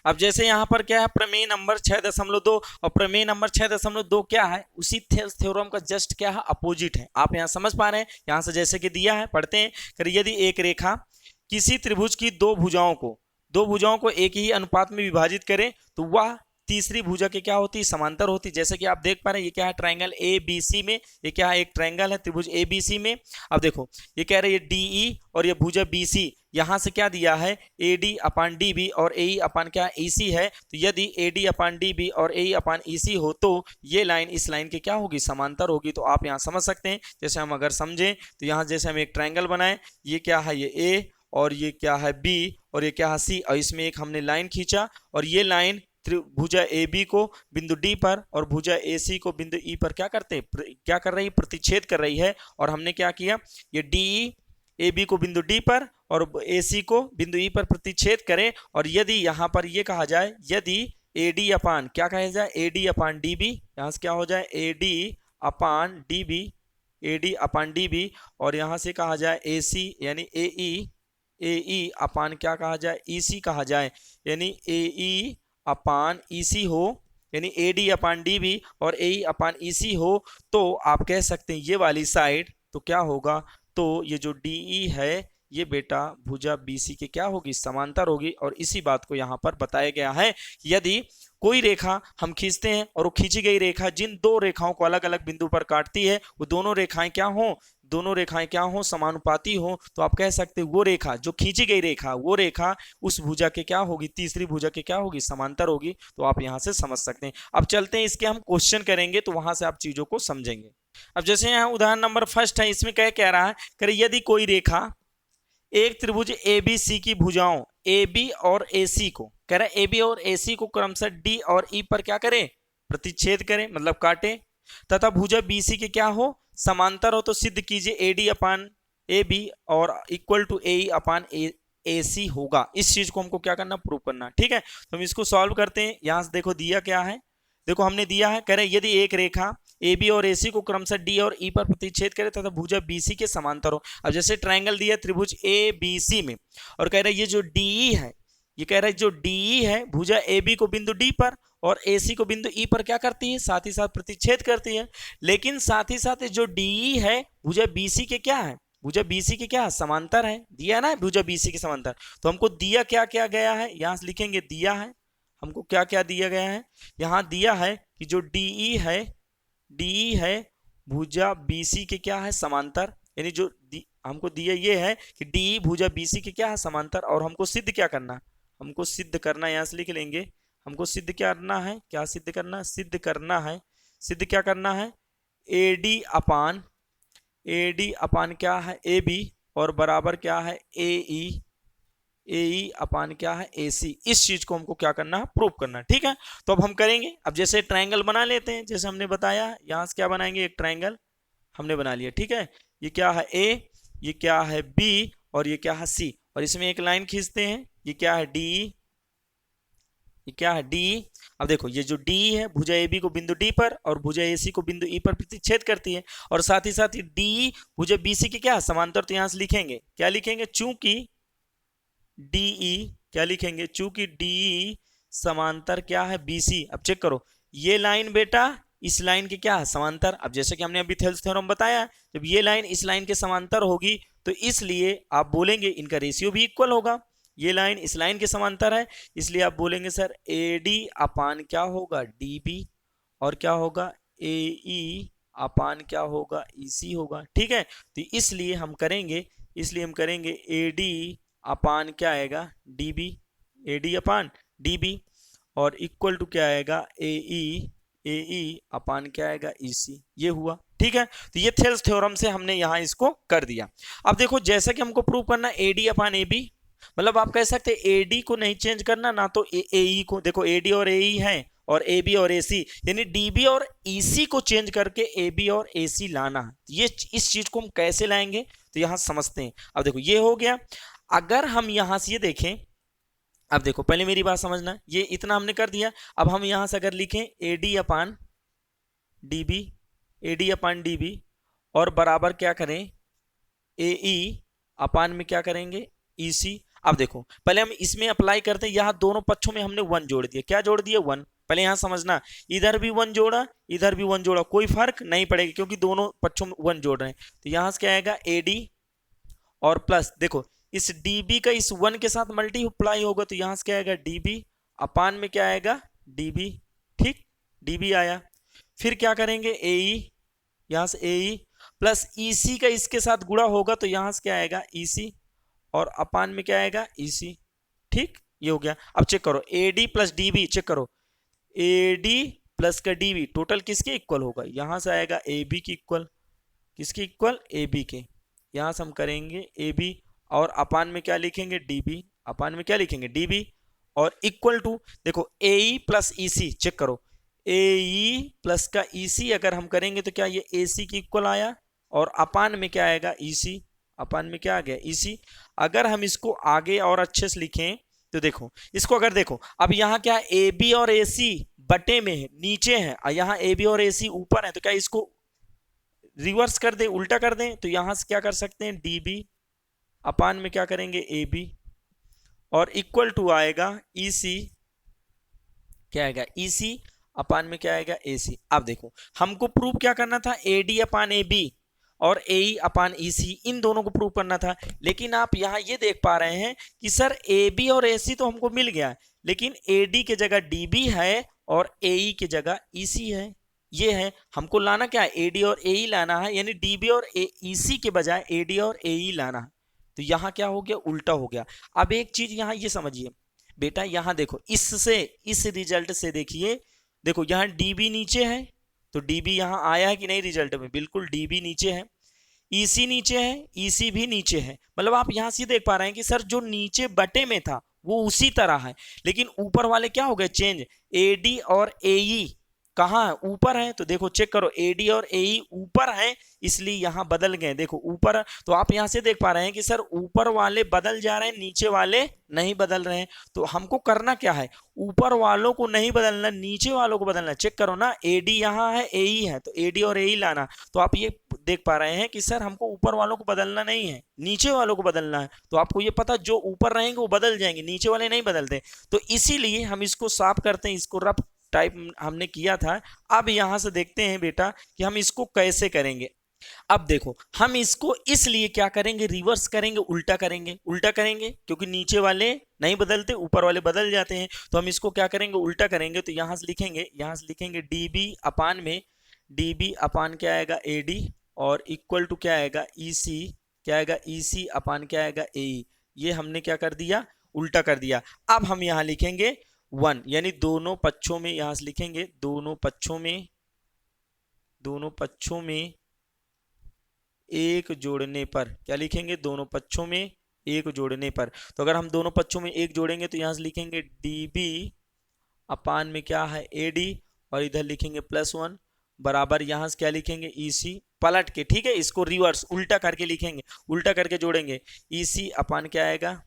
अब जैसे यहाँ पर क्या है, प्रमेय नंबर 6.2 और प्रमेय नंबर 6.2 क्या है, उसी थेल्स थ्योरम का जस्ट क्या है, अपोजिट है। आप यहाँ समझ पा रहे हैं, यहाँ से जैसे कि दिया है, पढ़ते हैं। यदि एक रेखा किसी त्रिभुज की दो भुजाओं को एक ही अनुपात में विभाजित करे तो वह तीसरी भुजा के क्या होती, समांतर होती। जैसे कि आप देख पा रहे हैं, ये क्या है, ट्रायंगल ए बी सी में, ये क्या है, एक ट्रायंगल है त्रिभुज ए बी सी में। अब देखो ये कह रहे हैं डीई और ये भुजा बी सी, यहां से क्या दिया है, A D upon D B और ए अपान क्या ई सी है। तो यदि A D upon D B और ए अपान ई सी हो तो ये लाइन इस लाइन के क्या होगी, समांतर होगी। तो आप यहाँ समझ सकते हैं। जैसे हम अगर समझें तो यहाँ जैसे हम एक ट्रायंगल बनाए, ये क्या है, ये ए और ये क्या है बी और ये क्या है सी, और इसमें एक हमने लाइन खींचा और ये लाइन भुजा ए बी को बिंदु डी पर और भुजा ए सी को बिंदु ई पर क्या करते, क्या कर रही है, प्रतिच्छेद कर रही है। और हमने क्या किया, ये डी ए बी को बिंदु डी पर और ए सी को बिंदु ई पर प्रतिच्छेद करें। और यदि यहाँ पर ये कहा जाए, यदि ए डी अपान क्या कहा जाए, A D upon D B, यहाँ से क्या हो जाए, A D upon D B, A D upon D B, और यहाँ से कहा जाए ए सी यानी ए ई अपान क्या कहा जाए, ई सी कहा जाए, यानी ए ई अपान ई सी हो, यानी A D upon D B और A E upon E C हो। तो आप कह सकते हैं ये वाली साइड तो क्या होगा, तो ये जो डी ई है ये बेटा भुजा बी सी के क्या होगी, समांतर होगी। और इसी बात को यहाँ पर बताया गया है, यदि कोई रेखा हम खींचते हैं और वो खींची गई रेखा जिन दो रेखाओं को अलग अलग बिंदु पर काटती है, वो दोनों रेखाएं क्या हो, समानुपाती हो, तो आप कह सकते हैं वो रेखा जो खींची गई रेखा, वो रेखा उस भुजा के क्या होगी, तीसरी भुजा के क्या होगी, समांतर होगी। तो आप यहां से समझ सकते हैं। अब चलते हैं, इसके हम क्वेश्चन करेंगे तो वहां से आप चीजों को समझेंगे। अब जैसे यहाँ उदाहरण नंबर फर्स्ट है, इसमें क्या कह रहा है, करे यदि कोई रेखा एक त्रिभुज ए बी सी की भुजाओं ए बी और ए सी को, कह रहा है ए बी और ए सी को क्रमशः डी और ई पर क्या करे, प्रतिच्छेद करे, मतलब काटे, तथा भुजा बी सी के क्या हो, समांतर हो, तो सिद्ध कीजिए A D upon A B और equal to A upon A C होगा। इस चीज को हमको क्या करना, प्रूव करना। ठीक है, तो हम इसको सॉल्व करते हैं। यहां से देखो दिया क्या है, देखो हमने दिया है, कह रहे यदि एक रेखा ए बी और ए सी को क्रमशः डी और ई पर प्रतिच्छेद करे तथा भुजा बी सी के समांतर हो। अब जैसे ट्रायंगल दिया त्रिभुज ए बी सी में, और कह रहे ये जो डी है, ये कह रहा है जो डी है भुजा ए बी को बिंदु डी पर और ए सी को बिंदु ई पर क्या करती है, साथ ही साथ प्रतिच्छेद करती है। लेकिन साथ ही साथ जो डी है भुजा बी सी के क्या है, भुजा बी सी के क्या समांतर है, दिया ना भुजा बी सी के समांतर। तो हमको दिया क्या क्या गया है, यहां से लिखेंगे दिया है हमको क्या क्या दिया गया है, यहां दिया है कि जो डी है डी है भुजा बीसी के क्या है समांतर, यानी जो हमको दिया ये है कि डी भुजा बीसी के क्या है समांतर, और हमको सिद्ध क्या करना, हमको सिद्ध करना, यहाँ से लिख लेंगे, हमको सिद्ध क्या करना है, क्या सिद्ध करना है, सिद्ध करना है, सिद्ध क्या करना है, एडी अपान क्या है ए बी, और बराबर क्या है ए ई अपान क्या है ए सी। इस चीज को हमको क्या करना है, प्रूव करना है। ठीक है, तो अब हम करेंगे। अब जैसे ट्रायंगल बना लेते हैं, जैसे हमने बताया यहां से क्या बनाएंगे, एक ट्रायंगल हमने बना लिया। ठीक है, ये क्या है ए, ये क्या है बी, और ये क्या है सी, और इसमें एक लाइन खींचते हैं, ये क्या है डी, ये क्या है डी। अब देखो ये जो डी है भुजा ए बी को बिंदु डी पर और भुजा ए सी को बिंदु ई पर प्रतिच्छेद करती है, और साथ ही डी भुजा बी सी के क्या है समांतर। तो यहां से लिखेंगे, क्या लिखेंगे, चूंकि डीई, क्या लिखेंगे, चूंकि डीई समांतर क्या है बीसी। अब चेक करो, ये लाइन बेटा इस लाइन के क्या है समांतर। अब जैसे कि हमने अभी थेल्स थ्योरम बताया, जब ये लाइन इस लाइन के समांतर होगी तो इसलिए आप बोलेंगे इनका रेशियो भी इक्वल होगा। ये लाइन इस लाइन के समांतर है, इसलिए आप बोलेंगे सर ए डी अपान क्या होगा डी बी, और क्या होगा ए ई अपान क्या होगा ई सी होगा। ठीक है, तो इसलिए हम करेंगे ए डी अपान क्या आएगा D B, A D upon D B, और इक्वल टू क्या आएगा ए ई अपान क्या आएगा ई सी। ये हुआ। ठीक है, तो ये थेल्स थ्योरम से हमने यहां इसको कर दिया। अब देखो जैसा कि हमको प्रूव करना ए डी अपान ए बी, मतलब आप कह सकते हैं एडी को नहीं चेंज करना ना, तो ए को देखो, एडी और ए है और ए बी और ए सी, यानी डीबी और ईसी को चेंज करके ए बी और ए सी लाना। ये इस चीज को हम कैसे लाएंगे तो यहां समझते हैं। अब देखो ये हो गया। अगर हम यहां से ये देखें, अब देखो पहले मेरी बात समझना, ये इतना हमने कर दिया। अब हम यहां से अगर लिखें एडी अपान डीबी और बराबर क्या करें ए ई अपान में क्या करेंगे ई सी। अब देखो पहले हम इसमें अप्लाई करते हैं, यहां दोनों पक्षों में हमने 1 जोड़ दिया। क्या जोड़ दिया 1। पहले यहां समझना, इधर भी 1 जोड़ा इधर भी 1 जोड़ा, कोई फर्क नहीं पड़ेगा क्योंकि दोनों पक्षों में 1 जोड़ रहे हैं। तो यहां से क्या आएगा एडी और प्लस, देखो इस डीबी का इस 1 के साथ मल्टीप्लाई होगा तो यहां से क्या आएगा डीबी अपान में क्या आएगा डीबी। ठीक, डीबी आया। फिर क्या करेंगे ए ई, यहां से ए ई प्लस ईसी का इसके साथ गुणा होगा तो यहां से क्या आएगा ईसी, और अपान में क्या आएगा ईसी। ठीक, ये हो गया। अब चेक करो एडी प्लस डीबी, चेक करो एडी प्लस का डीबी टोटल किसके इक्वल होगा, यहां से आएगा ए बी की इक्वल, किसके इक्वल ए बी के। यहां से हम करेंगे ए बी और अपान में क्या लिखेंगे डीबी, अपान में क्या लिखेंगे डीबी, और इक्वल टू देखो ए ई प्लस ई सी। चेक करो ए ई प्लस का ई सी अगर हम करेंगे तो क्या ये ए सी की इक्वल आया, और अपान में क्या आएगा ई सी, अपान में क्या आ गया इसी। अगर हम इसको आगे और अच्छे से लिखें तो देखो इसको अगर देखो, अब यहाँ क्या ए बी और ए सी बटे में है, नीचे है, और यहाँ ए बी और ए सी ऊपर है, तो क्या इसको रिवर्स कर दे, उल्टा कर दें, तो यहां से क्या कर सकते हैं डी बी अपान में क्या करेंगे ए बी, और इक्वल टू आएगा ई सी, क्या आएगा ई सी अपान में क्या आएगा ए सी। अब देखो हमको प्रूव क्या करना था, ए डी अपान ए बी और ए ई अपान ई सी, इन दोनों को प्रूव करना था। लेकिन आप यहां ये देख पा रहे हैं कि सर ए बी और ए सी तो हमको मिल गया, लेकिन ए डी की जगह डी बी है और ए ई की जगह ई सी है। ये है, हमको लाना क्या है ए डी और ए ई लाना है, यानी डी बी और ई सी के बजाय ए डी और ए ई लाना है। तो यहां क्या हो गया, उल्टा हो गया। अब एक चीज यहां ये समझिए बेटा, यहां देखो इससे इस रिजल्ट से देखिए, देखो यहां डीबी नीचे है तो डीबी यहां आया है कि नहीं रिजल्ट में, बिल्कुल डीबी नीचे है, ईसी नीचे है, ईसी भी नीचे है। मतलब आप यहां से देख पा रहे हैं कि सर जो नीचे बटे में था वो उसी तरह है, लेकिन ऊपर वाले क्या हो गए चेंज, एडी और एई कहाँ है, ऊपर है। तो देखो चेक करो एडी और एई ऊपर है, इसलिए यहां बदल गए, देखो ऊपर। तो आप यहां से देख पा रहे हैं कि सर ऊपर वाले बदल जा रहे हैं, नीचे वाले नहीं बदल रहे हैं। तो हमको करना क्या है, ऊपर वालों को नहीं बदलना, नीचे वालों को बदलना। चेक करो ना, एडी यहाँ है, एई है, तो एडी और एई लाना। तो आप ये देख पा रहे हैं कि सर हमको ऊपर वालों को बदलना नहीं है, नीचे वालों को बदलना है। तो आपको ये पता, जो ऊपर रहेंगे वो बदल जाएंगे, नीचे वाले नहीं बदलते। तो इसीलिए हम इसको साफ करते हैं, इसको रफ टाइप हमने किया था। अब यहां से देखते हैं बेटा कि हम इसको कैसे करेंगे। अब देखो हम इसको इसलिए क्या करेंगे, रिवर्स करेंगे, उल्टा करेंगे। उल्टा करेंगे क्योंकि नीचे वाले नहीं बदलते, ऊपर वाले बदल जाते हैं। तो हम इसको क्या करेंगे, उल्टा करेंगे। तो यहां से लिखेंगे डी बी अपान में डी बी अपान क्या आएगा ए डी, और इक्वल टू क्या आएगा ई सी, क्या आएगा ई सी अपान क्या आएगा ए ई। ये हमने क्या कर दिया, उल्टा कर दिया। अब हम यहाँ लिखेंगे 1, यानी दोनों पक्षों में, यहां से लिखेंगे दोनों पक्षों में, दोनों पक्षों में एक जोड़ने पर, क्या लिखेंगे, दोनों पक्षों में एक जोड़ने पर। तो अगर हम दोनों पक्षों में एक जोड़ेंगे तो यहां से लिखेंगे डी बी अपान में क्या है ए डी, और इधर लिखेंगे +1 बराबर, यहां से क्या लिखेंगे ई सी, पलट के, ठीक है, इसको रिवर्स उल्टा करके लिखेंगे, उल्टा करके जोड़ेंगे, ई सी अपान क्या आएगा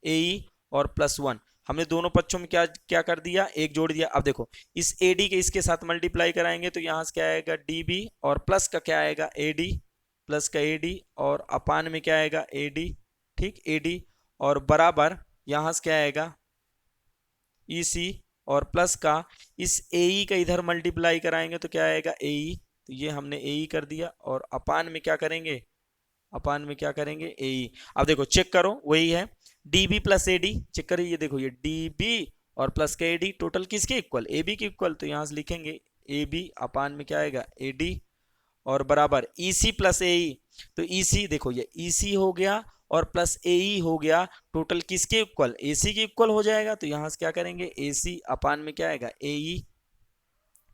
ए ई और +1। हमने दोनों पक्षों में क्या क्या कर दिया, एक जोड़ दिया। अब देखो इस ए डी के इसके साथ मल्टीप्लाई कराएंगे तो यहां से क्या आएगा डी बी, और प्लस का क्या आएगा ए डी, प्लस का ए डी, और अपान में क्या आएगा ए डी, ठीक, ए डी, और बराबर यहां से क्या आएगा ई सी, और प्लस का इस ए ई का इधर मल्टीप्लाई कराएंगे तो क्या आएगा ए ई, तो ये हमने ए ई कर दिया, और अपान में क्या करेंगे, अपान में क्या करेंगे ए ई। अब देखो चेक करो, वही है D B plus A D, check करिए, ये देखो ये डी बी और प्लस का ए डी टोटल किसके इक्वल, ए बी के इक्वल, तो यहां से लिखेंगे ए बी अपान में क्या आएगा ए डी, और बराबर ई सी प्लस ए ई, तो ई सी देखो ये ई सी हो गया और प्लस ए ई हो गया, टोटल किसके इक्वल, ए सी के इक्वल हो जाएगा। तो यहां से क्या करेंगे ए सी अपान में क्या आएगा ए ई,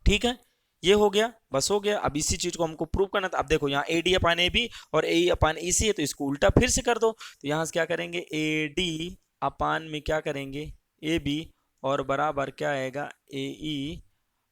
ठीक है, ये हो गया, बस हो गया। अब इसी चीज को हमको प्रूव करना था। अब देखो यहाँ ए डी अपान ए बी और A E upon E C है, तो इसको उल्टा फिर से कर दो। तो यहां से क्या करेंगे ए डी अपान में क्या करेंगे ए बी, और बराबर क्या आएगा ए ई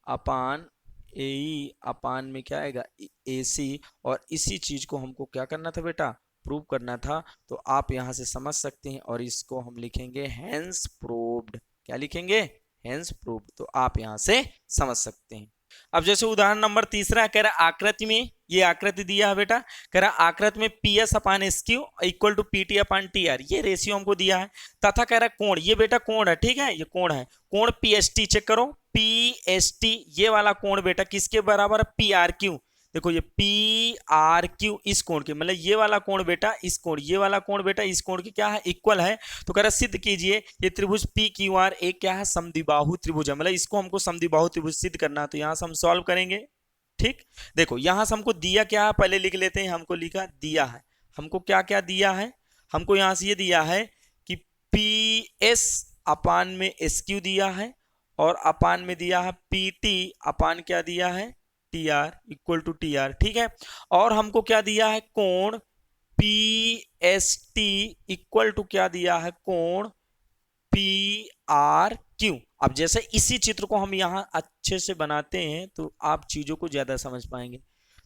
अपान ए ई अपान में क्या आएगा ए सी, और इसी चीज को हमको क्या करना था बेटा, प्रूव करना था। तो आप यहां से समझ सकते हैं, और इसको हम लिखेंगे हेंस प्रूव्ड, क्या लिखेंगे हेंस प्रूव्ड, तो आप यहां से समझ सकते हैं। अब जैसे उदाहरण नंबर तीसरा कह रहा आकृति में, ये आकृति दिया है बेटा, कह रहा आकृति में P S upon S Q equal to P T upon T R, ये रेशियो हमको दिया है, तथा कह रहा कोण, ये बेटा कोण है, ठीक है, ये कोण है, कोण पी एस टी, चेक करो पी एस टी, ये वाला कोण बेटा किसके बराबर है पी आर क्यू, देखो ये पी आर क्यू इस कोण के, मतलब ये वाला कोण बेटा इस कोण, ये वाला कोण बेटा इस कोण के क्या है इक्वल है। तो कह रहा सिद्ध कीजिए ये त्रिभुज पी क्यू आर एक क्या है समद्विबाहु त्रिभुज है, मतलब इसको हमको समद्विबाहु त्रिभुज सिद्ध करना है। तो यहां से हम सॉल्व करेंगे, ठीक, देखो यहां से हमको दिया क्या है पहले लिख लेते हैं, हमको लिखा दिया है, हमको क्या क्या दिया है, हमको यहां से ये दिया है कि पी एस अपान में एस क्यू दिया है, और अपान में दिया है पी टी अपान क्या दिया है T R equal to T R, ठीक है, और हमको क्या दिया है कोण P S T equal to क्या दिया है कोण पी आर क्यू। अब जैसे इसी चित्र को हम यहां अच्छे से बनाते हैं तो आप चीजों को ज्यादा समझ पाएंगे।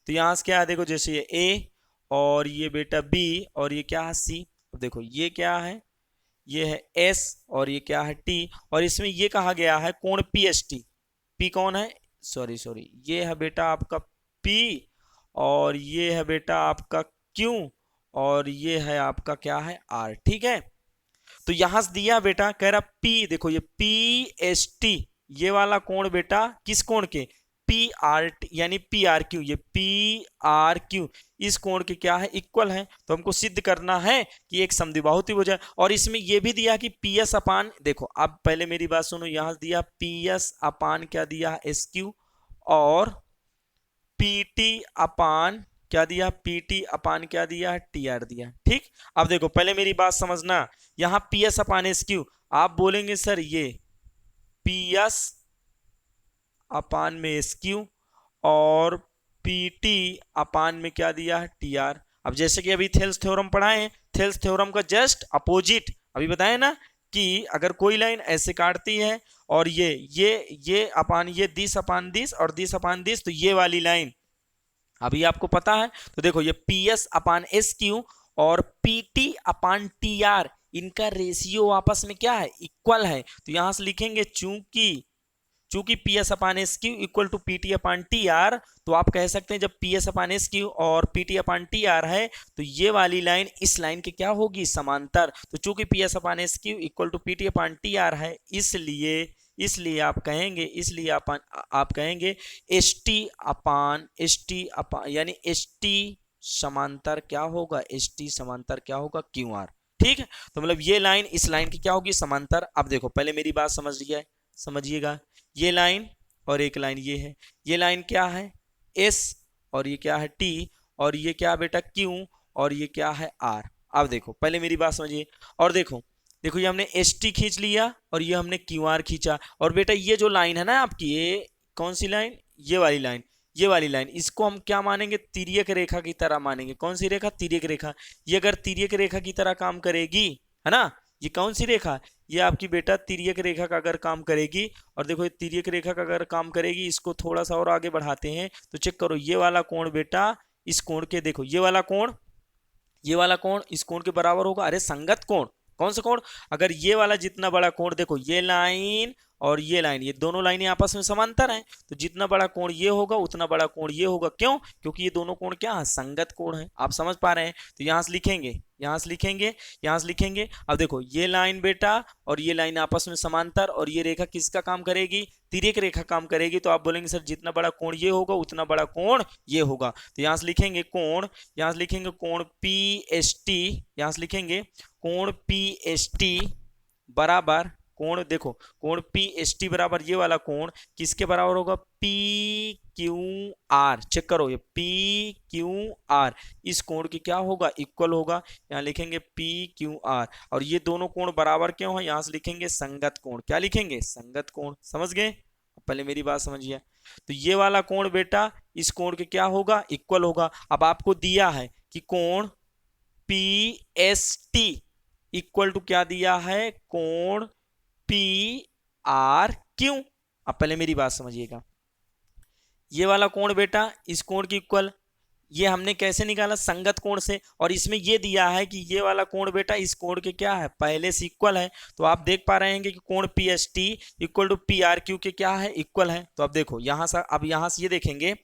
तो यहां से क्या है, देखो जैसे ये ए और ये बेटा बी और ये क्या है सी, देखो ये क्या है, ये है एस और ये क्या है टी, और इसमें ये कहा गया है कोण पी एस टी, पी कौन है, सॉरी ये है बेटा आपका P, और ये है बेटा आपका Q, और ये है आपका क्या है R, ठीक है। तो यहां से दिया बेटा कह रहा P, देखो ये PST, ये वाला कोण बेटा किस कोण के PRT यानी PRQ, ये PRQ इस कोण के क्या है इक्वल है। तो हमको सिद्ध करना है कि एक समद्विबाहु त्रिभुज है, और इसमें यह भी दिया कि PS अपान, देखो अब पहले मेरी बात सुनो, यहां दिया PS अपान क्या दिया SQ, और PT अपान क्या दिया PT अपान क्या दिया TR दिया, ठीक। अब देखो पहले मेरी बात समझना, यहां PS अपान SQ, आप बोलेंगे सर ये PS अपान में SQ और PT अपान में क्या दिया है TR। अब जैसे कि अभी थेल्स थ्योरम पढ़ाए, थेल्स थ्योरम का जस्ट अपोजिट अभी बताए ना कि अगर कोई लाइन ऐसे काटती है और ये अपान ये दिस अपान दिस और दिस अपान दिस, तो ये वाली लाइन अभी आपको पता है। तो देखो ये PS अपान SQ और PT अपान TR, इनका रेशियो आपस में क्या है इक्वल है। तो यहां से लिखेंगे चूंकि PS upon SQ equal to PT upon TR, तो आप कह सकते हैं जब PS अपान SQ और PT अपान TR है तो ये वाली लाइन इस लाइन के क्या होगी समांतर। तो चूंकि PS upon SQ equal to PT upon TR है, इसलिए आप कहेंगे ST अपान यानी ST समांतर क्या होगा, ST समांतर क्या होगा QR, ठीक है। तो मतलब ये लाइन इस लाइन की क्या होगी समांतर। अब देखो पहले मेरी बात समझिएगा, ये लाइन और एक लाइन ये है, ये लाइन क्या है एस, और ये क्या है टी, और ये क्या बेटा क्यू, और ये क्या है आर। अब देखो पहले मेरी बात समझिए, और देखो देखो ये हमने एस टी खींच लिया और ये हमने क्यू आर खींचा, और बेटा ये जो लाइन है ना आपकी, ये कौन सी लाइन, ये वाली लाइन, ये वाली लाइन, इसको हम क्या मानेंगे, तिर्यक रेखा की तरह मानेंगे। कौन सी रेखा, तिर्यक रेखा। ये अगर तिर्यक रेखा की तरह काम करेगी, है ना, ये कौन सी रेखा, ये आपकी बेटा तिर्यक रेखा का अगर काम करेगी, और देखो ये तिर्यक रेखा का अगर काम करेगी, इसको थोड़ा सा और आगे बढ़ाते हैं तो चेक करो, ये वाला कोण बेटा इस कोण के, देखो ये वाला कोण, ये वाला कोण इस कोण के बराबर होगा। अरे संगत कोण, कौन सा कोण, अगर ये वाला जितना बड़ा कोण, देखो ये लाइन और ये लाइन, ये दोनों लाइनें आपस में समांतर हैं, तो जितना बड़ा कोण ये होगा उतना बड़ा कोण ये होगा। क्यों, क्योंकि ये दोनों कोण क्या है, संगत कोण है। आप समझ पा रहे हैं, तो यहां से लिखेंगे, यहां से लिखेंगे, यहां से लिखेंगे। अब देखो ये लाइन बेटा और ये लाइन आपस में समांतर, और ये रेखा किसका काम करेगी, तिर्यक रेखा काम करेगी। तो आप बोलेंगे सर जितना बड़ा कोण ये होगा उतना बड़ा कोण ये होगा। तो यहां से लिखेंगे कोण, यहां से लिखेंगे कोण पी एस टी, यहां से लिखेंगे कोण पी एस टी बराबर, कोण देखो कोण पी एस टी बराबर ये वाला कोण किसके बराबर होगा, पी क्यू आर। चेक करो ये पी क्यू आर इस कोण की क्या होगा, इक्वल होगा। यहाँ लिखेंगे पी क्यू आर, और ये दोनों कोण बराबर क्यों है, यहाँ से लिखेंगे संगत कोण। क्या लिखेंगे, संगत कोण। समझ गए, पहले मेरी बात समझिए। तो ये वाला कोण बेटा इस कोण के क्या होगा, इक्वल होगा। अब आपको दिया है कि कोण P S T equal to क्या दिया है, कोण पी आर क्यू। अब पहले मेरी बात समझिएगा, ये वाला कोण बेटा इस कोण की इक्वल, ये हमने कैसे निकाला, संगत कोण से, और इसमें ये दिया है कि ये वाला कोण बेटा इस कोण के क्या है, पहले से इक्वल है। तो आप देख पा रहे हैं कि कोण P S T equal to P R Q के क्या है, इक्वल है। तो अब देखो यहां से, अब यहां से ये देखेंगे,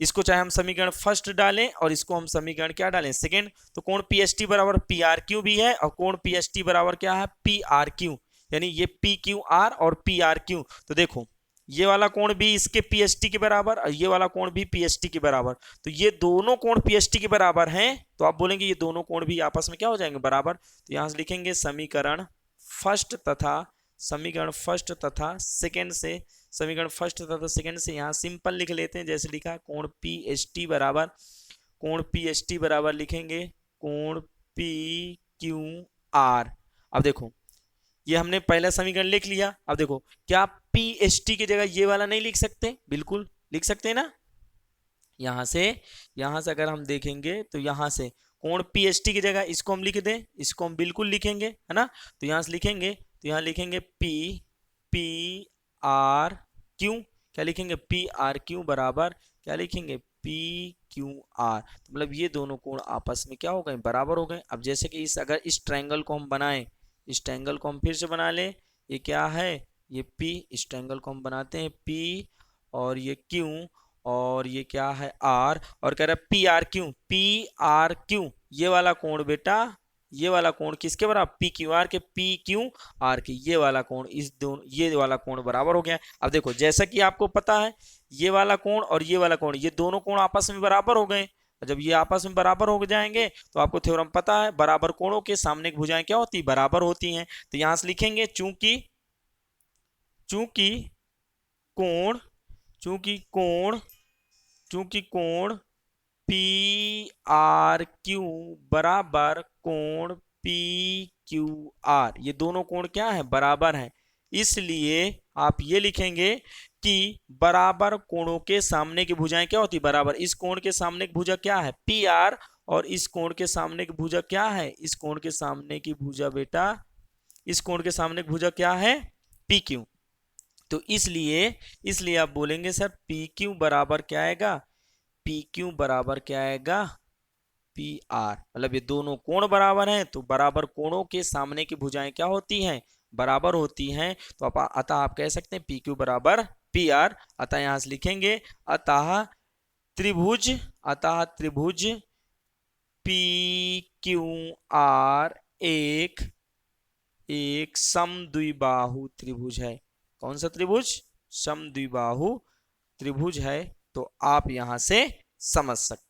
इसको चाहे हम समीकरण फर्स्ट डालें और इसको हम समीकरण क्या डालें, सेकंड। तो कोण पी एस टी बराबर पी आर क्यू भी है, और कोण पी एस टी बराबर क्या है, पी आर क्यू, यानी ये पी क्यू आर और पी आर क्यू। तो देखो ये वाला कोण भी इसके पी एस टी के बराबर, और ये वाला कोण भी पी एस टी के बराबर। तो ये दोनों कोण पी एस टी के बराबर हैं, तो आप बोलेंगे ये दोनों कोण भी आपस में क्या हो जाएंगे, बराबर। तो यहां से लिखेंगे समीकरण फर्स्ट तथा समीकरण फर्स्ट तथा सेकेंड से, समीकरण फर्स्ट तथा सेकेंड से यहाँ सिंपल लिख लेते हैं। जैसे लिखा कोण पी एस टी बराबर, कोण पी एस टी बराबर लिखेंगे कोण पी क्यू आर। अब देखो ये हमने पहला समीकरण लिख लिया। अब देखो क्या पी एस टी की जगह ये वाला नहीं लिख सकते, बिल्कुल लिख सकते हैं ना। यहां से अगर हम देखेंगे तो यहां से कोण पी एस टी की जगह इसको हम लिख दें, इसको हम बिल्कुल लिखेंगे, है ना। तो यहां से लिखेंगे, तो यहां लिखेंगे पी पी आर क्यू, क्या लिखेंगे, पी आर क्यू बराबर क्या लिखेंगे, पी क्यू आर। तो मतलब ये दोनों कोण आपस में क्या हो गए, बराबर हो गए। अब जैसे कि अगर इस ट्रायंगल को हम बनाएं, इस ट्रायंगल को हम फिर से बना लें, ये क्या है, ये P, इस ट्रायंगल को हम बनाते हैं P, और ये Q, और ये क्या है R, और कह रहा है P R Q, P R Q, ये वाला कोण बेटा, ये वाला कोण किसके बराबर, पी क्यू आर के, पी क्यू आर के, ये वाला कोण इस दोनों, ये वाला कोण बराबर हो गया। अब देखो जैसा कि आपको पता है ये वाला कोण और ये वाला कोण, ये दोनों कोण आपस में बराबर हो गए। जब ये आपस में बराबर हो जाएंगे तो आपको थ्योरम पता है, बराबर कोणों के सामने की भुजाएं क्या होती, बराबर होती हैं। तो यहां से लिखेंगे चूंकि चूंकि कोण चूंकि कोण चूंकि कोण पी आर क्यू बराबर कोण पी क्यू आर, ये दोनों कोण क्या है, बराबर हैं। इसलिए आप ये लिखेंगे कि बराबर कोणों के सामने की भुजाएं क्या होती, बराबर। इस कोण के सामने की भुजा क्या है, पी आर, और इस कोण के सामने की भुजा क्या है, इस कोण के सामने की भुजा बेटा, इस कोण के सामने की भुजा क्या है, पी क्यू। तो इसलिए आप बोलेंगे सर पी क्यू बराबर क्या आएगा, पी क्यू बराबर क्या आएगा, पी आर। मतलब ये दोनों कोण बराबर हैं, तो बराबर कोणों के सामने की भुजाएं क्या होती हैं, बराबर होती हैं। तो अतः आप कह सकते हैं पी क्यू बराबर पी आर। अतः यहां से लिखेंगे अतः त्रिभुज पी क्यू आर एक समद्विबाहु त्रिभुज है। कौन सा त्रिभुज, समद्विबाहु त्रिभुज है। तो आप यहां से समझ सकते